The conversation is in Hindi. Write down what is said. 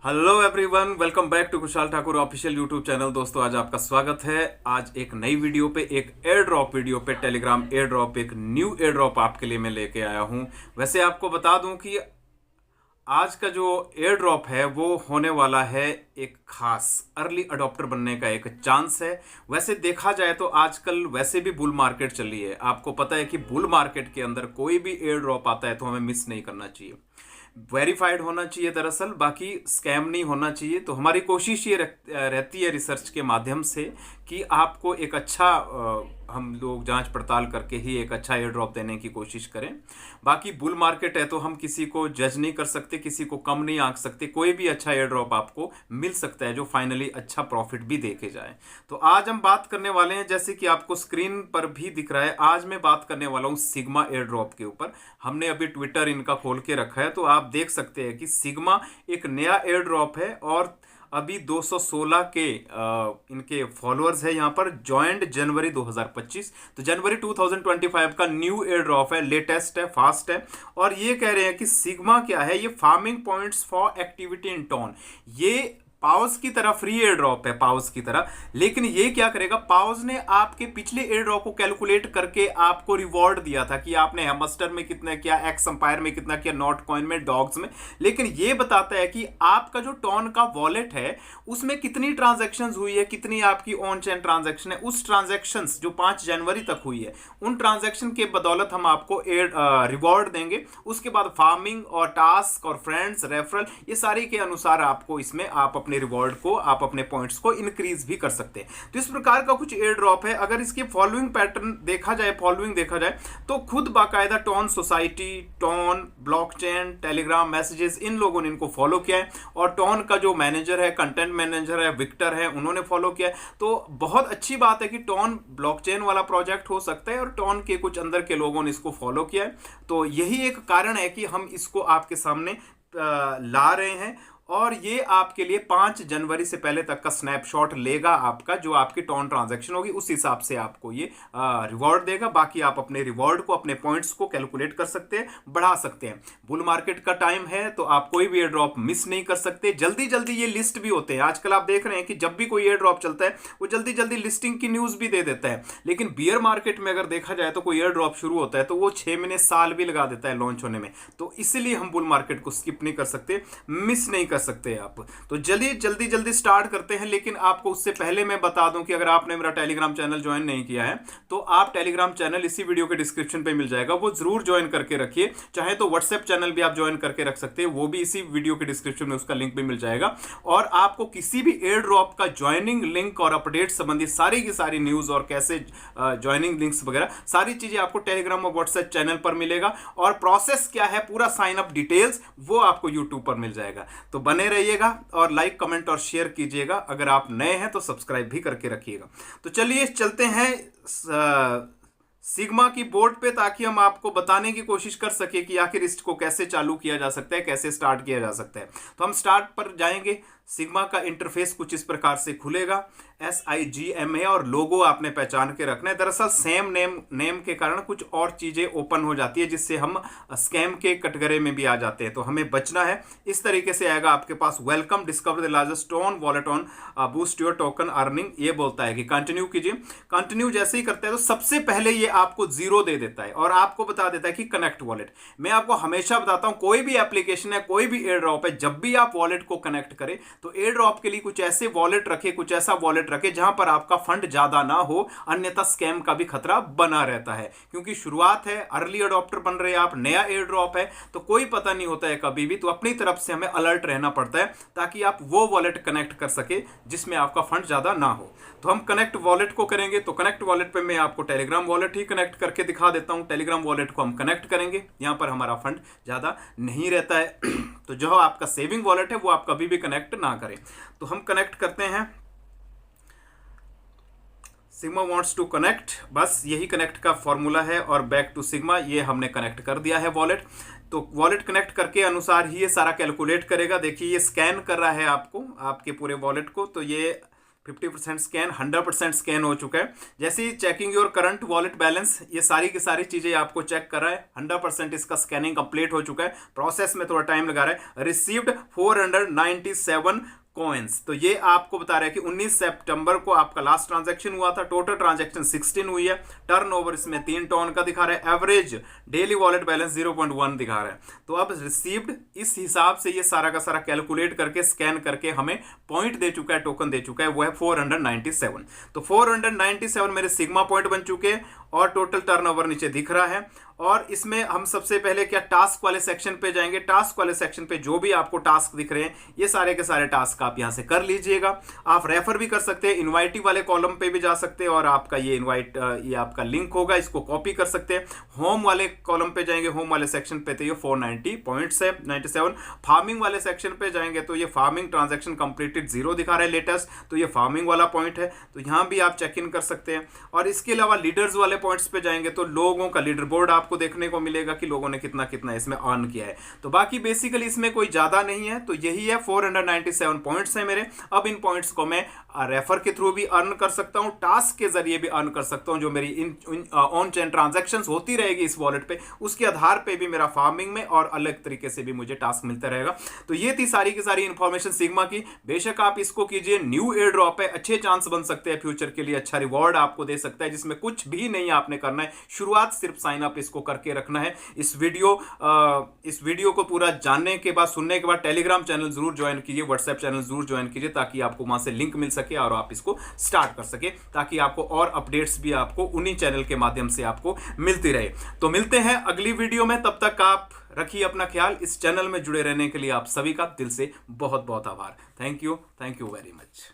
Hello everyone, welcome back to Kushal Thakur official YouTube channel. दोस्तों, आज आपका स्वागत है। आज एक नई वीडियो पे, एक एयर ड्रॉप वीडियो पे, टेलीग्राम एयर ड्रॉप, एक न्यू एयर ड्रॉप आपके लिए मैं लेके आया हूं। वैसे आपको बता दूं कि आज का जो एयर ड्रॉप है वो होने वाला है एक खास अर्ली अडॉप्टर बनने का एक चांस है। वैसे देखा जाए तो आजकल वैसे भी बुल मार्केट चल रही है। आपको पता है कि बुल मार्केट के अंदर कोई भी एयर ड्रॉप आता है तो हमें मिस नहीं करना चाहिए, वेरीफाइड होना चाहिए दरअसल, बाकी स्कैम नहीं होना चाहिए। तो हमारी कोशिश ये रहती है रिसर्च के माध्यम से कि आपको एक अच्छा हम लोग जांच पड़ताल करके ही एक अच्छा एयर ड्रॉप देने की कोशिश करें। बाकी बुल मार्केट है तो हम किसी को जज नहीं कर सकते, किसी को कम नहीं आंक सकते। कोई भी अच्छा एयर ड्रॉप आपको मिल सकता है जो फाइनली अच्छा प्रॉफिट भी देके जाए। तो आज हम बात करने वाले हैं, जैसे कि आपको स्क्रीन पर भी दिख रहा है, आज मैं बात करने वाला हूं सिग्मा एयर ड्रॉप के ऊपर। हमने अभी ट्विटर इनका खोल के रखा है तो आप देख सकते हैं कि सिग्मा एक नया एयर ड्रॉप है और अभी 216 के इनके फॉलोअर्स है यहाँ पर। ज्वाइंट जनवरी 2025, तो जनवरी 2025 का न्यू एयर ड्रॉप है, लेटेस्ट है, फास्ट है। और ये कह रहे हैं कि सिग्मा क्या है, ये farming points for activity in ton. ये पाउस की तरह फ्री एयर ड्रॉप है, पाउस की तरह। लेकिन ये क्या करेगा, पाउस ने आपके पिछले एयर ड्रॉप को कैलकुलेट करके आपको रिवॉर्ड दिया था कि आपने हैमस्टर में कितना किया, एक्स अंपायर में कितना किया, नॉट कॉइन में, डॉग्स में। लेकिन ये बताता है कि आपका जो टॉन का वॉलेट है उसमें कितनी ट्रांजेक्शन हुई है, कितनी आपकी ऑन चेन ट्रांजेक्शन है। उस ट्रांजेक्शन जो 5 जनवरी तक हुई है, उन ट्रांजेक्शन के बदौलत हम आपको एयर रिवॉर्ड देंगे। उसके बाद फार्मिंग और टास्क और फ्रेंड्स, रेफरल, ये सारे के अनुसार आपको इसमें आप अपने रिवॉर्ड को, आप अपने पॉइंट्स को इंक्रीज भी कर सकते हैं। तो इस प्रकार का कुछ एयर ड्रॉप है। अगर इसके फॉलोइंग पैटर्न देखा जाए, तो खुद बाकायदा TON society, TON blockchain, Telegram messages, इन लोगों ने इनको फॉलो किया है। और टॉन का जो मैनेजर है, कंटेंट मैनेजर है, विक्टर है, उन्होंने फॉलो किया है। तो बहुत अच्छी बात है कि टॉन ब्लॉकचेन वाला प्रोजेक्ट हो सकता है और टॉन के कुछ अंदर के लोगों ने इसको फॉलो किया है। तो यही एक कारण है कि हम इसको आपके सामने ला रहे हैं। और ये आपके लिए 5 जनवरी से पहले तक का स्नैपशॉट लेगा आपका, जो आपकी टॉन ट्रांजैक्शन होगी उस हिसाब से आपको ये रिवॉर्ड देगा। बाकी आप अपने रिवॉर्ड को, अपने पॉइंट्स को कैलकुलेट कर सकते हैं, बढ़ा सकते हैं। बुल मार्केट का टाइम है तो आप कोई भी एयर ड्रॉप मिस नहीं कर सकते। जल्दी जल्दी ये लिस्ट भी होते हैं। आजकल आप देख रहे हैं कि जब भी कोई एयर ड्रॉप चलता है वो जल्दी जल्दी लिस्टिंग की न्यूज भी दे देता है। लेकिन बियर मार्केट में अगर देखा जाए तो कोई एयर ड्रॉप शुरू होता है तो वो 6 महीने, साल भी लगा देता है लॉन्च होने में। तो इसलिए हम बुल मार्केट को स्किप नहीं कर सकते, मिस नहीं कर सकते हैं आप। तो जल्दी जल्दी जल्दी स्टार्ट करते हैं। लेकिन आपको उससे पहले मैं बता दूं कि अगर आपने मेरा टेलीग्राम चैनल ज्वाइन नहीं किया है तो आप टेलीग्राम चैनल इसी वीडियो के डिस्क्रिप्शन पे मिल जाएगा, वो जरूर ज्वाइन करके रखिए। चाहे तो व्हाट्सएप चैनल भी आप ज्वाइन करके रख सकते हैं, वो भी इसी वीडियो के डिस्क्रिप्शन में उसका लिंक भी मिल जाएगा। और आपको किसी भी एयर ड्रॉप का ज्वाइनिंग लिंक और अपडेट संबंधी सारी की सारी न्यूज और कैसे ज्वाइनिंग लिंक्स वगैरह सारी चीजें आपको टेलीग्राम और व्हाट्सएप चैनल पर मिलेगा। और प्रोसेस क्या है, पूरा साइन अप डिटेल्स, वो आपको यूट्यूब पर मिल जाएगा। तो बने रहिएगा और लाइक, कमेंट और शेयर कीजिएगा। अगर आप नए हैं तो सब्सक्राइब भी करके रखिएगा। तो चलिए चलते हैं सिग्मा की बोर्ड पे, ताकि हम आपको बताने की कोशिश कर सके कि आखिर इसको कैसे चालू किया जा सकता है, कैसे स्टार्ट किया जा सकता है। तो हम स्टार्ट पर जाएंगे। सिग्मा का इंटरफेस कुछ इस प्रकार से खुलेगा। SIGMA और लोगो आपने पहचान के रखना है। दरअसल सेम नेम के कारण कुछ और चीजें ओपन हो जाती है जिससे हम स्कैम के कटघरे में भी आ जाते हैं, तो हमें बचना है। इस तरीके से आएगा आपके पास, welcome, discover the largest TON wallet on, boost your token earning. ये बोलता है कि कंटिन्यू कीजिए। कंटिन्यू जैसे ही करते हैं तो सबसे पहले ये आपको 0 दे देता है और आपको बता देता है कि कनेक्ट वॉलेट। मैं आपको हमेशा बताता हूं, कोई भी एप्लीकेशन है, कोई भी एयर ड्रॉप है, जब भी आप वॉलेट को कनेक्ट करें तो एयर ड्रॉप के लिए कुछ ऐसे वॉलेट रखे, कुछ ऐसा वॉलेट रखे जहां पर आपका फंड ज्यादा ना हो, अन्यथा स्कैम का भी खतरा बना रहता है। क्योंकि शुरुआत है, अर्ली अडॉप्टर बन रहे हैं आप, नया एयर ड्रॉप है, तो कोई पता नहीं होता है कभी भी। तो अपनी तरफ से हमें अलर्ट रहना पड़ता है ताकि आप वो वॉलेट कनेक्ट कर सके जिसमें आपका फंड ज्यादा ना हो। तो हम कनेक्ट वॉलेट को करेंगे। तो कनेक्ट वॉलेट पे मैं आपको टेलीग्राम वॉलेट ही कनेक्ट करके दिखा देता हूं। टेलीग्राम वॉलेट को हम कनेक्ट करेंगे, यहां पर हमारा फंड ज्यादा नहीं रहता है। तो जो आपका सेविंग वॉलेट है वो आप कभी भी कनेक्ट ना करें। तो हम कनेक्ट करते हैं। सिग्मा वांट्स टू कनेक्ट, बस यही कनेक्ट का फॉर्मूला है। और बैक टू सिग्मा, ये हमने कनेक्ट कर दिया है वॉलेट। तो वॉलेट कनेक्ट करके अनुसार ही ये सारा कैलकुलेट करेगा। देखिए ये स्कैन कर रहा है आपको, आपके पूरे वॉलेट को। तो ये 50% स्कैन, 100% स्कैन हो चुका है। जैसे ही checking your current wallet balance, ये सारी की सारी चीजें आपको चेक कर रहा है। 100% इसका स्कैनिंग कंप्लीट हो चुका है। प्रोसेस में थोड़ा टाइम लगा रहा है। Received 497 coins. तो ये आपको बता रहा है कि 19 सितंबर को आपका लास्ट ट्रांजैक्शन हुआ था। टोटल ट्रांजैक्शन 16 हुई है। टर्नओवर इसमें 3 टन का दिखा रहा है। एवरेज डेली वॉलेट बैलेंस 0.1 दिखा रहा है। तो अब रिसीव्ड इस हिसाब से ये सारा का सारा कैलकुलेट करके स्कैन करके हमें पॉइंट दे चुका है, टोकन दे चुका है, वो है 497। तो 497 मेरे सिग्मा पॉइंट बन चुके हैं और टोटल टर्नओवर नीचे दिख रहा है। और इसमें हम सबसे पहले क्या टास्क वाले सेक्शन पे जाएंगे। टास्क वाले सेक्शन पे जो भी आपको टास्क दिख रहे हैं, ये सारे के सारे टास्क आप यहां से कर लीजिएगा। आप रेफर भी कर सकते हैं, इनवाइटी वाले कॉलम पे भी जा सकते हैं और आपका ये इनवाइट, ये आपका लिंक होगा, इसको कॉपी कर सकते हैं। होम वाले कॉलम पे जाएंगे, होम वाले सेक्शन पे तो ये 490 पॉइंट्स है, 97। फार्मिंग वाले सेक्शन पे जाएंगे तो ये फार्मिंग ट्रांजेक्शन कंप्लीटेड 0 दिखा रहा है लेटेस्ट, तो ये फार्मिंग वाला पॉइंट है, तो यहां भी आप चेक इन कर सकते हैं। और इसके अलावा लीडर्स वाले पॉइंट्स पे जाएंगे तो लोगों का लीडर बोर्ड आपको देखने को मिलेगा कि लोगों ने कितना कितना इसमें अर्न किया है। तो बाकी बेसिकली इसमें कोई ज्यादा नहीं है। तो यही है, 497 पॉइंट्स है मेरे। अब इन पॉइंट्स को मैं रेफर के थ्रू भी अर्न कर सकता हूं, टास्क के जरिए भी अर्न कर सकता हूं। जो मेरी ऑन चेन ट्रांजैक्शंस होती रहेगी इस वॉलेट पे, उसके आधार पे भी मेरा फार्मिंग में और अलग तरीके से भी मुझे टास्क मिलता रहेगा। तो ये थी सारी की सारी इंफॉर्मेशन सिग्मा की। बेशक आप इसको कीजिए, न्यू एयर ड्रॉप है, अच्छे चांस बन सकते हैं फ्यूचर के लिए, अच्छा रिवॉर्ड आपको दे सकता है, जिसमें कुछ भी नहीं आपने करना है। शुरुआत सिर्फ साइन अप इसको करके रखना है। इस वीडियो को पूरा जानने के बाद, सुनने के बाद टेलीग्राम चैनल जरूर ज्वाइन कीजिए, व्हाट्सएप चैनल जरूर ज्वाइन कीजिए, ताकि आपको वहां से लिंक मिल सके और आप इसको स्टार्ट कर सके, ताकि आपको और अपडेट्स भी आपको उन्हीं चैनल के माध्यम से आपको मिलती रहे। तो मिलते हैं अगली वीडियो में, तब तक आप रखिए अपना ख्याल। इस चैनल में जुड़े रहने के लिए आप सभी का दिल से बहुत बहुत आभार। Thank you very much.